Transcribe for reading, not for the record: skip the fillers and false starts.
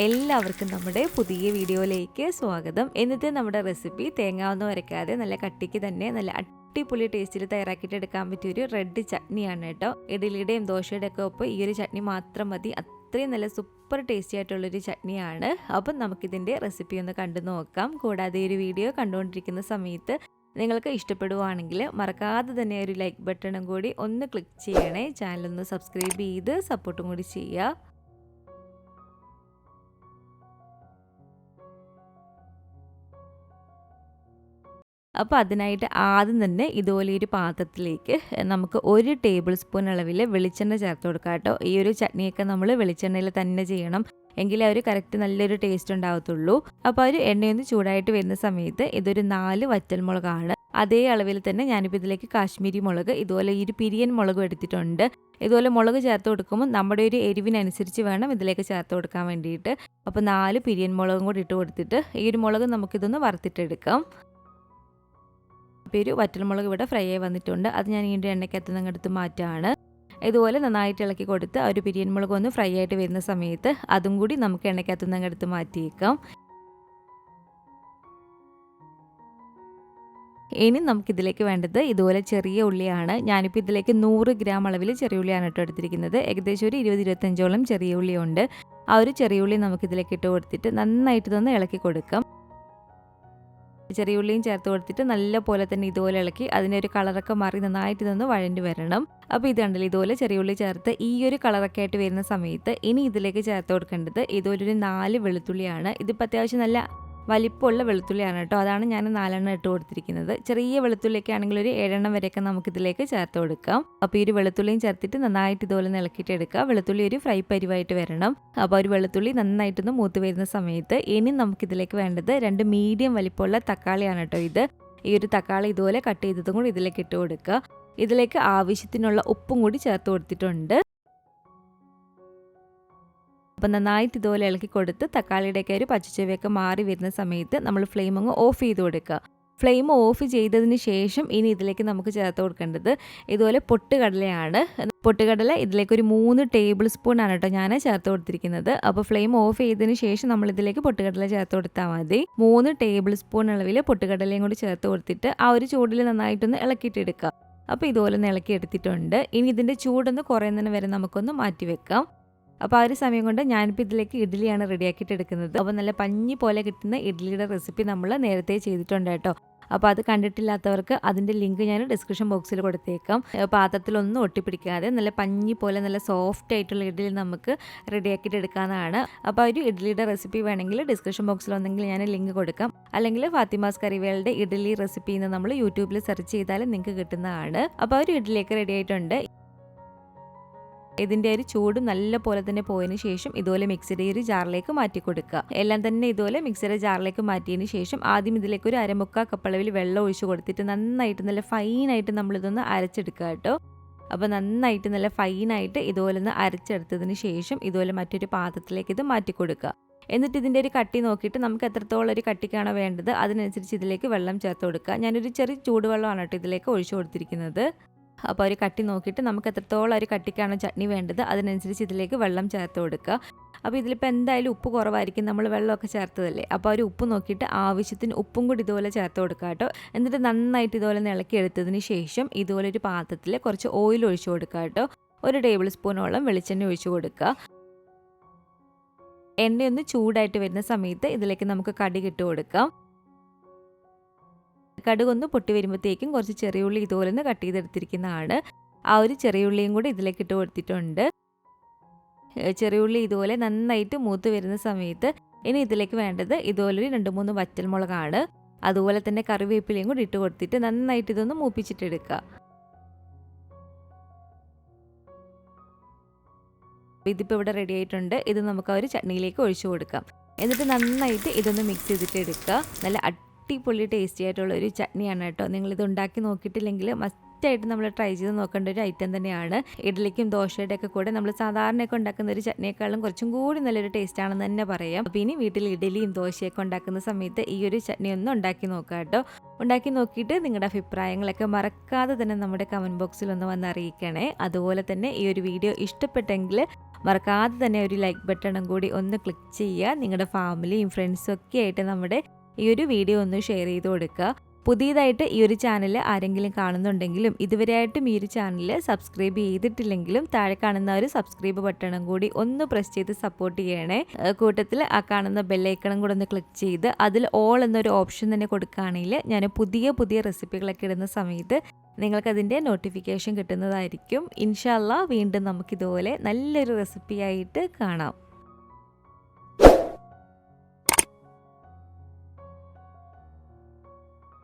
എല്ലാവർക്കും നമ്മുടെ പുതിയ വീഡിയോയിലേക്ക് സ്വാഗതം. ഇന്നത്തെ നമ്മുടെ റെസിപ്പി തേങ്ങ ഒന്നും അരയ്ക്കാതെ നല്ല കട്ടിക്ക് തന്നെ നല്ല അടിപൊളി ടേസ്റ്റിൽ തയ്യാറാക്കിയിട്ട് എടുക്കാൻ പറ്റിയൊരു റെഡ് ചട്നിയാണ് കേട്ടോ. ഇഡ്ഡലിയുടെയും ദോശയുടെ ഒക്കെ ഒപ്പം ഈ ഒരു ചട്നി മാത്രം മതി. അത്രയും നല്ല സൂപ്പർ ടേസ്റ്റി ആയിട്ടുള്ളൊരു ചട്നിയാണ്. അപ്പം നമുക്കിതിൻ്റെ റെസിപ്പി ഒന്ന് കണ്ടു നോക്കാം. കൂടാതെ ഈ ഒരു വീഡിയോ കണ്ടുകൊണ്ടിരിക്കുന്ന സമയത്ത് നിങ്ങൾക്ക് ഇഷ്ടപ്പെടുവാണെങ്കിൽ മറക്കാതെ തന്നെ ഒരു ലൈക്ക് ബട്ടണും കൂടി ഒന്ന് ക്ലിക്ക് ചെയ്യണേ. ചാനലൊന്ന് സബ്സ്ക്രൈബ് ചെയ്ത് സപ്പോർട്ടും കൂടി ചെയ്യുക. അപ്പോൾ അതിനായിട്ട് ആദ്യം തന്നെ ഇതുപോലെ ഒരു പാത്രത്തിലേക്ക് നമുക്ക് 1 ടേബിൾ സ്പൂൺ അളവിൽ വെളിച്ചെണ്ണ ചേർത്ത് കൊടുക്കാം കേട്ടോ. ഈ ഒരു ചട്നിയൊക്കെ നമ്മൾ വെളിച്ചെണ്ണയിൽ തന്നെ ചെയ്യണം, എങ്കിലേ ഒരു കറക്റ്റ് നല്ലൊരു ടേസ്റ്റ് ഉണ്ടാവത്തുള്ളൂ. അപ്പോൾ ഒരു എണ്ണയൊന്ന് ചൂടായിട്ട് വരുന്ന സമയത്ത് ഇതൊരു 4 വറ്റൽമുളകാണ്. അതേ അളവിൽ തന്നെ ഞാനിപ്പോൾ ഇതിലേക്ക് കാശ്മീരി മുളക്, ഇതുപോലെ ഈ ഒരു പിരിയൻ മുളകും എടുത്തിട്ടുണ്ട്. ഇതുപോലെ മുളക് ചേർത്ത് കൊടുക്കുമ്പോൾ നമ്മുടെ ഒരു എരിവിനനുസരിച്ച് വേണം ഇതിലേക്ക് ചേർത്ത് കൊടുക്കാൻ വേണ്ടിയിട്ട്. അപ്പോൾ 4 പിരിയൻ മുളകും കൂടി ഇട്ട് കൊടുത്തിട്ട് ഈ ഒരു മുളക് നമുക്കിതൊന്ന് വറുത്തിട്ടെടുക്കാം. ഒരു വറ്റൽമുളക് ഇവിടെ ഫ്രൈ ആയി വന്നിട്ടുണ്ട്. അത് ഞാൻ ഈ എണ്ണയ്ക്കകത്ത് നിന്ന് എടുത്ത് മാറ്റാണ്. ഇതുപോലെ നന്നായിട്ട് ഇളക്കി കൊടുത്ത് ഒരു പിരിയൻ മുളക് ഒന്ന് ഫ്രൈ ആയിട്ട് വരുന്ന സമയത്ത് അതും കൂടി നമുക്ക് എണ്ണയ്ക്കകത്ത് നിന്ന് എടുത്ത് മാറ്റിയേക്കാം. ഇനി നമുക്കിതിലേക്ക് വേണ്ടത് ഇതുപോലെ ചെറിയ ഉള്ളിയാണ്. ഞാനിപ്പോൾ ഇതിലേക്ക് 100 ഗ്രാം അളവിൽ ചെറിയ ഉള്ളിയാണ് ഇട്ട് എടുത്തിരിക്കുന്നത്. ഏകദേശം ഒരു 20-25ഓളം ചെറിയ ഉള്ളിയുണ്ട്. ആ ഒരു ചെറിയ ഉള്ളി നമുക്കിതിലേക്ക് ഇട്ട് കൊടുത്തിട്ട് നന്നായിട്ട് ഇതൊന്ന് ഇളക്കി കൊടുക്കാം. ചെറിയ ഉള്ളിയും ചേർത്ത് കൊടുത്തിട്ട് നല്ല പോലെ തന്നെ ഇതുപോലെ ഇളക്കി അതിൻ്റെ ഒരു കളറൊക്കെ മാറി നന്നായിട്ട് ഇതൊന്ന് വഴണ്ടി വരണം. അപ്പോൾ ഇത് കണ്ടില്ല, ഇതുപോലെ ചെറിയ ഉള്ളി ചേർത്ത് ഈ ഒരു കളറൊക്കെ ആയിട്ട് വരുന്ന സമയത്ത് ഇനി ഇതിലേക്ക് ചേർത്ത് കൊടുക്കേണ്ടത് ഇതുപോലൊരു 4 വെളുത്തുള്ളിയാണ്. ഇതിപ്പോൾ അത്യാവശ്യം നല്ല വലിപ്പമുള്ള വെളുത്തുള്ളിയാണ് കേട്ടോ. അതാണ് ഞാൻ 4 എണ്ണം ഇട്ട് കൊടുത്തിരിക്കുന്നത്. ചെറിയ വെളുത്തുള്ളിയൊക്കെ ആണെങ്കിൽ ഒരു 7 എണ്ണം വരെയൊക്കെ നമുക്കിതിലേക്ക് ചേർത്ത് കൊടുക്കാം. അപ്പോൾ ഈ ഒരു വെളുത്തുള്ളിയും ചേർത്തിട്ട് നന്നായിട്ട് ഇതുപോലെ ഇളക്കിയിട്ട് എടുക്കുക. വെളുത്തുള്ളി ഒരു ഫ്രൈ പരിവായിട്ട് വരണം. അപ്പോൾ ഒരു വെളുത്തുള്ളി നന്നായിട്ടൊന്ന് മൂത്ത് വരുന്ന സമയത്ത് ഇനി നമുക്കിതിലേക്ക് വേണ്ടത് 2 മീഡിയം വലിപ്പമുള്ള തക്കാളിയാണ് കേട്ടോ. ഈ ഒരു തക്കാളി ഇതുപോലെ കട്ട് ചെയ്തതും കൂടി ഇതിലേക്ക് ഇട്ട് കൊടുക്കുക. ഇതിലേക്ക് ആവശ്യത്തിനുള്ള ഉപ്പും കൂടി ചേർത്ത് കൊടുത്തിട്ടുണ്ട്. അപ്പം നന്നായിട്ട് ഇതുപോലെ ഇളക്കി കൊടുത്ത് തക്കാളിയുടെയൊക്കെ ഒരു പച്ചച്ചുവയൊക്കെ മാറി വരുന്ന സമയത്ത് നമ്മൾ ഫ്ലെയിം അങ്ങ് ഓഫ് ചെയ്ത് കൊടുക്കുക. ഫ്ലെയിം ഓഫ് ചെയ്തതിന് ശേഷം ഇനി ഇതിലേക്ക് നമുക്ക് ചേർത്ത് കൊടുക്കേണ്ടത് ഇതുപോലെ പൊട്ടുകടലയാണ്. പൊട്ടുകടല ഇതിലേക്ക് ഒരു 3 ടേബിൾ സ്പൂൺ ആണ് കേട്ടോ ഞാൻ ചേർത്ത് കൊടുത്തിരിക്കുന്നത്. അപ്പോൾ ഫ്ലെയിം ഓഫ് ചെയ്തതിന് ശേഷം നമ്മൾ ഇതിലേക്ക് പൊട്ടുകടല ചേർത്ത് കൊടുത്താൽ മതി. 3 ടേബിൾ സ്പൂൺ അളവിൽ പൊട്ടുകടലയും കൂടി ചേർത്ത് കൊടുത്തിട്ട് ആ ഒരു ചൂടിൽ നന്നായിട്ടൊന്ന് ഇളക്കിയിട്ടെടുക്കുക. അപ്പോൾ ഇതുപോലെ ഒന്ന് ഇളക്കി എടുത്തിട്ടുണ്ട്. ഇനി ഇതിൻ്റെ ചൂടൊന്ന് കുറയുന്നതിന് വരെ നമുക്കൊന്ന് മാറ്റി വെക്കാം. അപ്പോൾ ആ ഒരു സമയം കൊണ്ട് ഞാനിപ്പോൾ ഇതിലേക്ക് ഇഡ്ഡലിയാണ് റെഡിയാക്കിയിട്ട് എടുക്കുന്നത്. അപ്പോൾ നല്ല പഞ്ഞി പോലെ കിട്ടുന്ന ഇഡ്ഡലിയുടെ റെസിപ്പി നമ്മൾ നേരത്തെ ചെയ്തിട്ടുണ്ട് കേട്ടോ. അപ്പോൾ അത് കണ്ടിട്ടില്ലാത്തവർക്ക് അതിൻ്റെ ലിങ്ക് ഞാൻ ഡിസ്ക്രിപ്ഷൻ ബോക്സിൽ കൊടുത്തേക്കാം. പാത്രത്തിലൊന്നും ഒട്ടിപ്പിടിക്കാതെ നല്ല പഞ്ഞി പോലെ നല്ല സോഫ്റ്റ് ആയിട്ടുള്ള ഇഡ്ഡലി നമുക്ക് റെഡിയാക്കിയിട്ട് എടുക്കാവുന്നതാണ്. അപ്പോൾ ഒരു ഇഡ്ഡലിയുടെ റെസിപ്പി വേണമെങ്കിൽ ഡിസ്ക്രിപ്ഷൻ ബോക്സിൽ ഒന്നെങ്കിൽ ഞാൻ ലിങ്ക് കൊടുക്കാം. അല്ലെങ്കിൽ ഫാത്തിമാസ് കറിവേളുടെ ഇഡ്ഡലി റെസിപ്പി എന്ന് നമ്മൾ യൂട്യൂബിൽ സെർച്ച് ചെയ്താൽ നിങ്ങൾക്ക് കിട്ടുന്നതാണ്. അപ്പോൾ ഒരു ഇഡ്ഡലിയൊക്കെ റെഡി ആയിട്ടുണ്ട്. ഇതിൻ്റെ ഒരു ചൂട് നല്ല പോലെ തന്നെ പോയതിന് ശേഷം ഇതുപോലെ മിക്സിയുടെ ഒരു ജാറിലേക്ക് മാറ്റി കൊടുക്കുക. എല്ലാം തന്നെ ഇതുപോലെ മിക്സിയുടെ ജാറിലേക്ക് മാറ്റിയതിന് ശേഷം ആദ്യം ഇതിലേക്ക് ഒരു 1/4 കപ്പ് അളവിൽ വെള്ളം ഒഴിച്ച് കൊടുത്തിട്ട് നന്നായിട്ട് നല്ല ഫൈനായിട്ട് നമ്മളിതൊന്ന് അരച്ചെടുക്കുക കേട്ടോ. അപ്പോൾ നന്നായിട്ട് നല്ല ഫൈനായിട്ട് ഇതുപോലെ ഒന്ന് അരച്ചെടുത്തതിന് ശേഷം ഇതുപോലെ മറ്റൊരു പാത്രത്തിലേക്ക് ഇത് മാറ്റി കൊടുക്കുക. എന്നിട്ട് ഇതിൻ്റെ ഒരു കട്ടി നോക്കിയിട്ട് നമുക്ക് എത്രത്തോളം ഒരു കട്ടിക്കാണോ വേണ്ടത് അതിനനുസരിച്ച് ഇതിലേക്ക് വെള്ളം ചേർത്ത് കൊടുക്കുക. ഞാനൊരു ചെറിയ ചൂടുവെള്ളമാണ് കേട്ടോ ഇതിലേക്ക് ഒഴിച്ചു കൊടുത്തിരിക്കുന്നത്. അപ്പോൾ ഒരു കട്ടി നോക്കിയിട്ട് നമുക്ക് എത്രത്തോളം ഒരു കട്ടിക്കാണോ ചട്നി വേണ്ടത് അതിനനുസരിച്ച് ഇതിലേക്ക് വെള്ളം ചേർത്ത് കൊടുക്കുക. അപ്പോൾ ഇതിലിപ്പോൾ എന്തായാലും ഉപ്പ് കുറവായിരിക്കും, നമ്മൾ വെള്ളമൊക്കെ ചേർത്തതല്ലേ. അപ്പോൾ ഒരു ഉപ്പ് നോക്കിയിട്ട് ആവശ്യത്തിന് ഉപ്പും കൂടി ഇതുപോലെ ചേർത്ത് കൊടുക്കുക കേട്ടോ. എന്നിട്ട് നന്നായിട്ട് ഇതുപോലെ ഇളക്കി എടുത്തതിന് ശേഷം ഇതുപോലെ ഒരു പാത്രത്തിൽ കുറച്ച് ഓയിൽ ഒഴിച്ചു കൊടുക്കുക കേട്ടോ. 1 ടേബിൾ സ്പൂണോളം വെളിച്ചെണ്ണ ഒഴിച്ചു കൊടുക്കുക. എണ്ണയൊന്ന് ചൂടായിട്ട് വരുന്ന സമയത്ത് ഇതിലേക്ക് നമുക്ക് കടുക് ഇട്ട് കൊടുക്കാം. കടുകൊന്ന് പൊട്ടി വരുമ്പോഴത്തേക്കും കുറച്ച് ചെറിയ ഉള്ളി ഇതുപോലെ ഒന്ന് കട്ട് ചെയ്തെടുത്തിരിക്കുന്നതാണ്. ആ ഒരു ചെറിയ ഉള്ളിയും കൂടി ഇതിലേക്ക് ഇട്ട് കൊടുത്തിട്ടുണ്ട്. ചെറിയ ഉള്ളി ഇതുപോലെ നന്നായിട്ട് മൂത്ത് വരുന്ന സമയത്ത് ഇനി ഇതിലേക്ക് വേണ്ടത് ഇതുപോലൊരു 2-3 വറ്റൽമുളകാണ്. അതുപോലെ തന്നെ കറിവേപ്പിലയും കൂടി ഇട്ട് കൊടുത്തിട്ട് നന്നായിട്ട് ഇതൊന്ന് മൂപ്പിച്ചിട്ടെടുക്കുക. ഇതിപ്പോൾ ഇവിടെ റെഡി ആയിട്ടുണ്ട്. ഇത് നമുക്ക് ആ ഒരു ചട്നിയിലേക്ക് ഒഴിച്ചു കൊടുക്കാം. എന്നിട്ട് നന്നായിട്ട് ഇതൊന്ന് മിക്സ് ചെയ്തിട്ട് എടുക്കുക. നല്ല അടിപൊളി ടേസ്റ്റി ആയിട്ടുള്ള ഒരു ചട്നിയാണ് കേട്ടോ. നിങ്ങളിത് ഉണ്ടാക്കി നോക്കിയിട്ടില്ലെങ്കിൽ മസ്റ്റായിട്ട് നമ്മൾ ട്രൈ ചെയ്ത് നോക്കേണ്ട ഒരു ഐറ്റം തന്നെയാണ്. ഇഡ്ഡലിക്കും ദോശയുടെയൊക്കെ കൂടെ നമ്മൾ സാധാരണയൊക്കെ ഉണ്ടാക്കുന്ന ഒരു ചട്നിയേക്കാളും കുറച്ചും കൂടി നല്ലൊരു ടേസ്റ്റ് ആണെന്ന് തന്നെ പറയാം. അപ്പോൾ ഇനി വീട്ടിൽ ഇഡ്ഡലിയും ദോശയൊക്കെ ഉണ്ടാക്കുന്ന സമയത്ത് ഈ ഒരു ചട്നി ഒന്ന് ഉണ്ടാക്കി നോക്കാം കേട്ടോ. ഉണ്ടാക്കി നോക്കിയിട്ട് നിങ്ങളുടെ അഭിപ്രായങ്ങളൊക്കെ മറക്കാതെ തന്നെ നമ്മുടെ കമൻറ്റ് ബോക്സിൽ ഒന്ന് വന്ന് അറിയിക്കണേ. അതുപോലെ തന്നെ ഈ ഒരു വീഡിയോ ഇഷ്ടപ്പെട്ടെങ്കിൽ മറക്കാതെ തന്നെ ഒരു ലൈക്ക് ബട്ടണും കൂടി ഒന്ന് ക്ലിക്ക് ചെയ്യുക. നിങ്ങളുടെ ഫാമിലിയും ഫ്രണ്ട്സും ഒക്കെ ആയിട്ട് നമ്മുടെ ഈ ഒരു വീഡിയോ ഒന്ന് ഷെയർ ചെയ്ത് കൊടുക്കുക. പുതിയതായിട്ട് ഈ ഒരു ചാനൽ ആരെങ്കിലും കാണുന്നുണ്ടെങ്കിലും ഇതുവരെയായിട്ടും ഈ ഒരു ചാനൽ സബ്സ്ക്രൈബ് ചെയ്തിട്ടില്ലെങ്കിലും താഴെ കാണുന്ന ഒരു സബ്സ്ക്രൈബ് ബട്ടണും കൂടി ഒന്ന് പ്രസ് ചെയ്ത് സപ്പോർട്ട് ചെയ്യണേ. കൂട്ടത്തിൽ ആ കാണുന്ന ബെല്ലൈക്കണും കൂടെ ഒന്ന് ക്ലിക്ക് ചെയ്ത് അതിൽ ഓൾ എന്നൊരു ഓപ്ഷൻ തന്നെ കൊടുക്കുകയാണെങ്കിൽ ഞാൻ പുതിയ റെസിപ്പികളൊക്കെ ഇടുന്ന സമയത്ത് നിങ്ങൾക്കതിൻ്റെ നോട്ടിഫിക്കേഷൻ കിട്ടുന്നതായിരിക്കും. ഇൻഷാ അല്ലാഹ് വീണ്ടും നമുക്കിതുപോലെ നല്ലൊരു റെസിപ്പിയായിട്ട് കാണാം.